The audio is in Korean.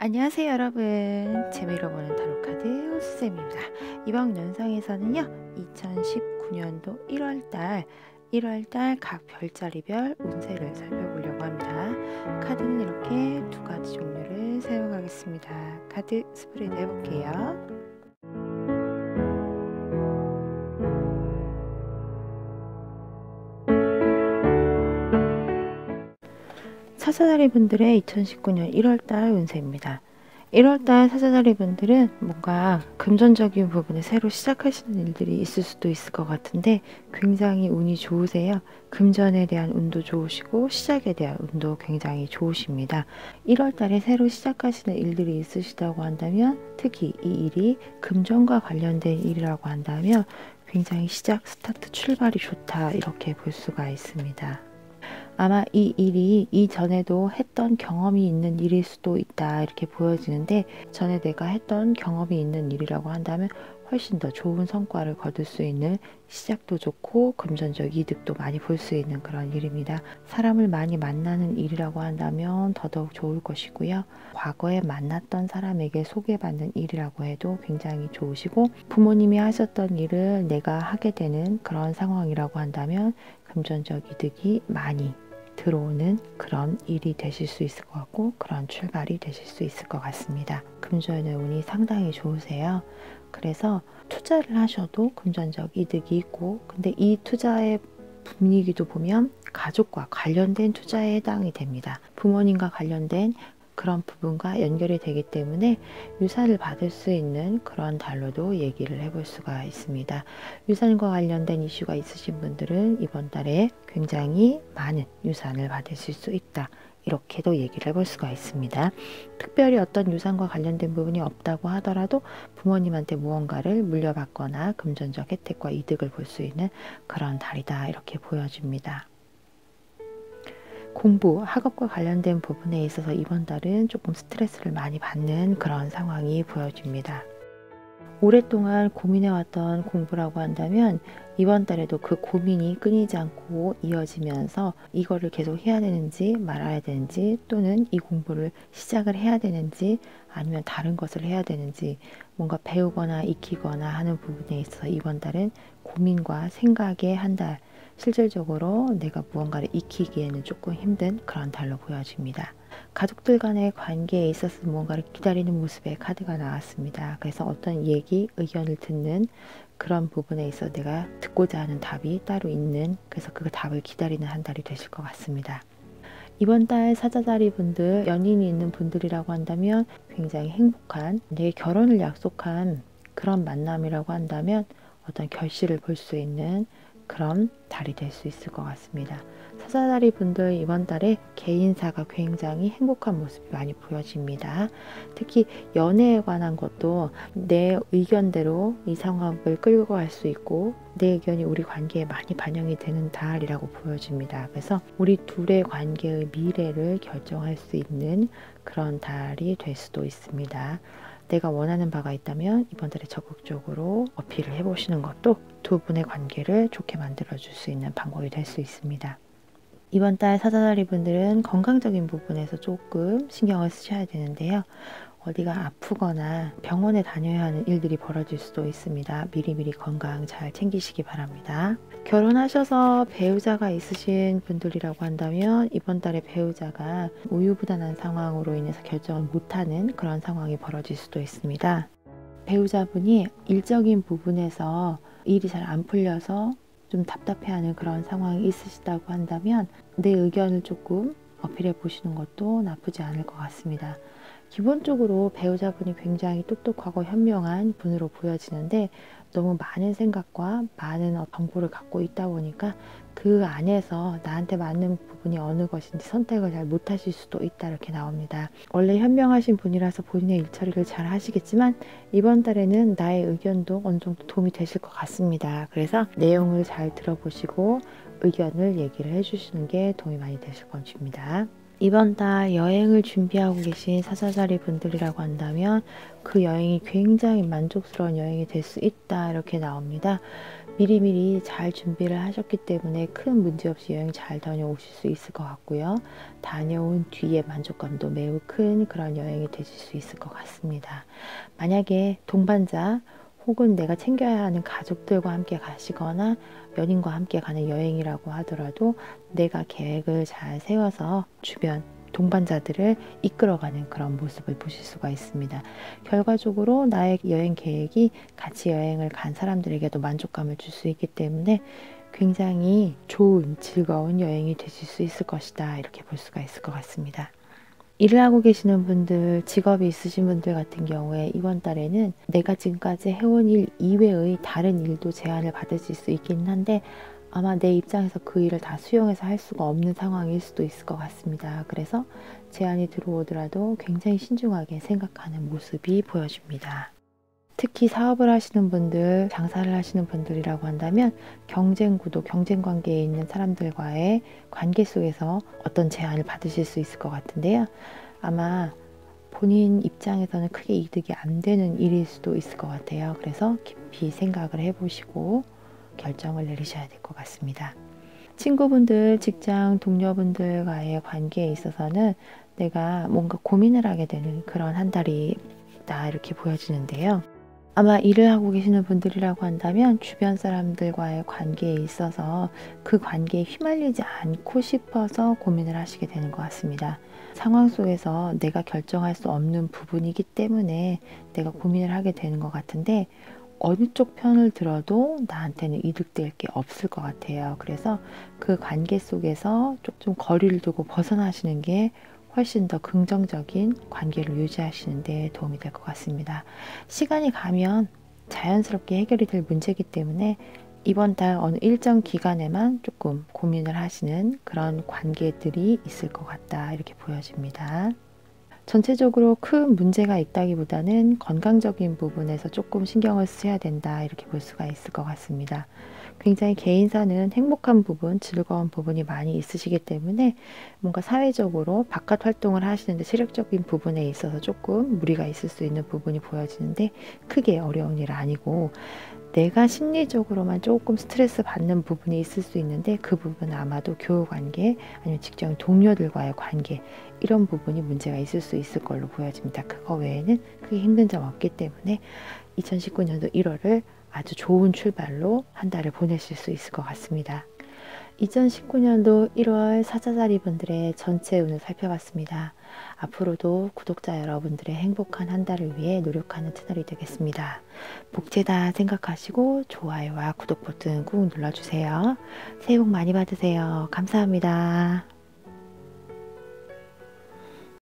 안녕하세요 여러분, 재미로 보는 타로카드 호수쌤입니다. 이번 영상에서는요 2019년도 1월달 각 별자리별 운세를 살펴보려고 합니다. 카드는 이렇게 두 가지 종류를 사용하겠습니다. 카드 스프레드 해볼게요. 사자자리 분들의 2019년 1월달 운세입니다. 1월달 사자자리 분들은 뭔가 금전적인 부분에 새로 시작하시는 일들이 있을 수도 있을 것 같은데 굉장히 운이 좋으세요. 금전에 대한 운도 좋으시고 시작에 대한 운도 굉장히 좋으십니다. 1월달에 새로 시작하시는 일들이 있으시다고 한다면, 특히 이 일이 금전과 관련된 일이라고 한다면 굉장히 시작, 스타트, 출발이 좋다, 이렇게 볼 수가 있습니다. 아마 이 일이 이전에도 했던 경험이 있는 일일 수도 있다, 이렇게 보여지는데, 전에 내가 했던 경험이 있는 일이라고 한다면 훨씬 더 좋은 성과를 거둘 수 있는, 시작도 좋고 금전적 이득도 많이 볼 수 있는 그런 일입니다. 사람을 많이 만나는 일이라고 한다면 더더욱 좋을 것이고요. 과거에 만났던 사람에게 소개받는 일이라고 해도 굉장히 좋으시고, 부모님이 하셨던 일을 내가 하게 되는 그런 상황이라고 한다면 금전적 이득이 많이 들어오는 그런 일이 되실 수 있을 것 같고, 그런 출발이 되실 수 있을 것 같습니다. 금전의 운이 상당히 좋으세요. 그래서 투자를 하셔도 금전적 이득이 있고, 근데 이 투자의 분위기도 보면 가족과 관련된 투자에 해당이 됩니다. 부모님과 관련된 그런 부분과 연결이 되기 때문에 유산을 받을 수 있는 그런 달로도 얘기를 해볼 수가 있습니다. 유산과 관련된 이슈가 있으신 분들은 이번 달에 굉장히 많은 유산을 받으실 수 있다, 이렇게도 얘기를 해볼 수가 있습니다. 특별히 어떤 유산과 관련된 부분이 없다고 하더라도 부모님한테 무언가를 물려받거나 금전적 혜택과 이득을 볼 수 있는 그런 달이다, 이렇게 보여집니다. 공부, 학업과 관련된 부분에 있어서 이번 달은 조금 스트레스를 많이 받는 그런 상황이 보여집니다. 오랫동안 고민해왔던 공부라고 한다면 이번 달에도 그 고민이 끊이지 않고 이어지면서 이거를 계속 해야 되는지 말아야 되는지, 또는 이 공부를 시작을 해야 되는지 아니면 다른 것을 해야 되는지, 뭔가 배우거나 익히거나 하는 부분에 있어서 이번 달은 고민과 생각의 한 달, 실질적으로 내가 무언가를 익히기에는 조금 힘든 그런 달로 보여집니다. 가족들 간의 관계에 있어서 무언가를 기다리는 모습의 카드가 나왔습니다. 그래서 어떤 얘기, 의견을 듣는 그런 부분에 있어 내가 듣고자 하는 답이 따로 있는, 그래서 그 답을 기다리는 한 달이 되실 것 같습니다. 이번 달 사자자리 분들, 연인이 있는 분들이라고 한다면 굉장히 행복한, 내 결혼을 약속한 그런 만남이라고 한다면 어떤 결실을 볼 수 있는 그런 달이 될 수 있을 것 같습니다. 사자자리 분들 이번 달에 개인사가 굉장히 행복한 모습이 많이 보여집니다. 특히 연애에 관한 것도 내 의견대로 이 상황을 끌고 갈 수 있고, 내 의견이 우리 관계에 많이 반영이 되는 달이라고 보여집니다. 그래서 우리 둘의 관계의 미래를 결정할 수 있는 그런 달이 될 수도 있습니다. 내가 원하는 바가 있다면 이번 달에 적극적으로 어필을 해보시는 것도 두 분의 관계를 좋게 만들어줄 수 있는 방법이 될 수 있습니다. 이번 달 사자자리 분들은 건강적인 부분에서 조금 신경을 쓰셔야 되는데요. 어디가 아프거나 병원에 다녀야 하는 일들이 벌어질 수도 있습니다. 미리미리 건강 잘 챙기시기 바랍니다. 결혼하셔서 배우자가 있으신 분들이라고 한다면 이번 달에 배우자가 우유부단한 상황으로 인해서 결정을 못하는 그런 상황이 벌어질 수도 있습니다. 배우자분이 일적인 부분에서 일이 잘 안 풀려서 좀 답답해하는 그런 상황이 있으시다고 한다면 내 의견을 조금 어필해 보시는 것도 나쁘지 않을 것 같습니다. 기본적으로 배우자분이 굉장히 똑똑하고 현명한 분으로 보여지는데, 너무 많은 생각과 많은 정보를 갖고 있다 보니까 그 안에서 나한테 맞는 부분이 어느 것인지 선택을 잘 못하실 수도 있다, 이렇게 나옵니다. 원래 현명하신 분이라서 본인의 일처리를 잘 하시겠지만 이번 달에는 나의 의견도 어느 정도 도움이 되실 것 같습니다. 그래서 내용을 잘 들어보시고 의견을 얘기를 해주시는 게 도움이 많이 되실 것입니다. 이번 달 여행을 준비하고 계신 사자자리 분들이라고 한다면 그 여행이 굉장히 만족스러운 여행이 될 수 있다, 이렇게 나옵니다. 미리미리 잘 준비를 하셨기 때문에 큰 문제 없이 여행 잘 다녀오실 수 있을 것 같고요. 다녀온 뒤에 만족감도 매우 큰 그런 여행이 되실 수 있을 것 같습니다. 만약에 동반자 혹은 내가 챙겨야 하는 가족들과 함께 가시거나 연인과 함께 가는 여행이라고 하더라도 내가 계획을 잘 세워서 주변 동반자들을 이끌어가는 그런 모습을 보실 수가 있습니다. 결과적으로 나의 여행 계획이 같이 여행을 간 사람들에게도 만족감을 줄 수 있기 때문에 굉장히 좋은 즐거운 여행이 되실 수 있을 것이다, 이렇게 볼 수가 있을 것 같습니다. 일을 하고 계시는 분들, 직업이 있으신 분들 같은 경우에 이번 달에는 내가 지금까지 해온 일 이외의 다른 일도 제안을 받으실 수 있긴 한데 아마 내 입장에서 그 일을 다 수용해서 할 수가 없는 상황일 수도 있을 것 같습니다. 그래서 제안이 들어오더라도 굉장히 신중하게 생각하는 모습이 보여집니다. 특히 사업을 하시는 분들, 장사를 하시는 분들이라고 한다면 경쟁 구도, 경쟁 관계에 있는 사람들과의 관계 속에서 어떤 제안을 받으실 수 있을 것 같은데요. 아마 본인 입장에서는 크게 이득이 안 되는 일일 수도 있을 것 같아요. 그래서 깊이 생각을 해보시고 결정을 내리셔야 될 것 같습니다. 친구분들, 직장 동료분들과의 관계에 있어서는 내가 뭔가 고민을 하게 되는 그런 한 달이다, 이렇게 보여지는데요. 아마 일을 하고 계시는 분들이라고 한다면 주변 사람들과의 관계에 있어서 그 관계에 휘말리지 않고 싶어서 고민을 하시게 되는 것 같습니다. 상황 속에서 내가 결정할 수 없는 부분이기 때문에 내가 고민을 하게 되는 것 같은데 어느 쪽 편을 들어도 나한테는 이득될 게 없을 것 같아요. 그래서 그 관계 속에서 좀 거리를 두고 벗어나시는 게 훨씬 더 긍정적인 관계를 유지하시는 데 도움이 될 것 같습니다. 시간이 가면 자연스럽게 해결이 될 문제이기 때문에 이번 달 어느 일정 기간에만 조금 고민을 하시는 그런 관계들이 있을 것 같다, 이렇게 보여집니다. 전체적으로 큰 문제가 있다기보다는 건강적인 부분에서 조금 신경을 쓰셔야 된다, 이렇게 볼 수가 있을 것 같습니다. 굉장히 개인사는 행복한 부분, 즐거운 부분이 많이 있으시기 때문에 뭔가 사회적으로 바깥 활동을 하시는데 체력적인 부분에 있어서 조금 무리가 있을 수 있는 부분이 보여지는데 크게 어려운 일은 아니고, 내가 심리적으로만 조금 스트레스 받는 부분이 있을 수 있는데 그 부분은 아마도 교우관계 아니면 직장 동료들과의 관계, 이런 부분이 문제가 있을 수 있을 걸로 보여집니다. 그거 외에는 크게 힘든 점 없기 때문에 2019년도 1월을 아주 좋은 출발로 한 달을 보내실 수 있을 것 같습니다. 2019년도 1월 사자자리 분들의 전체 운을 살펴봤습니다. 앞으로도 구독자 여러분들의 행복한 한 달을 위해 노력하는 채널이 되겠습니다. 복제다 생각하시고 좋아요와 구독 버튼 꾹 눌러주세요. 새해 복 많이 받으세요. 감사합니다.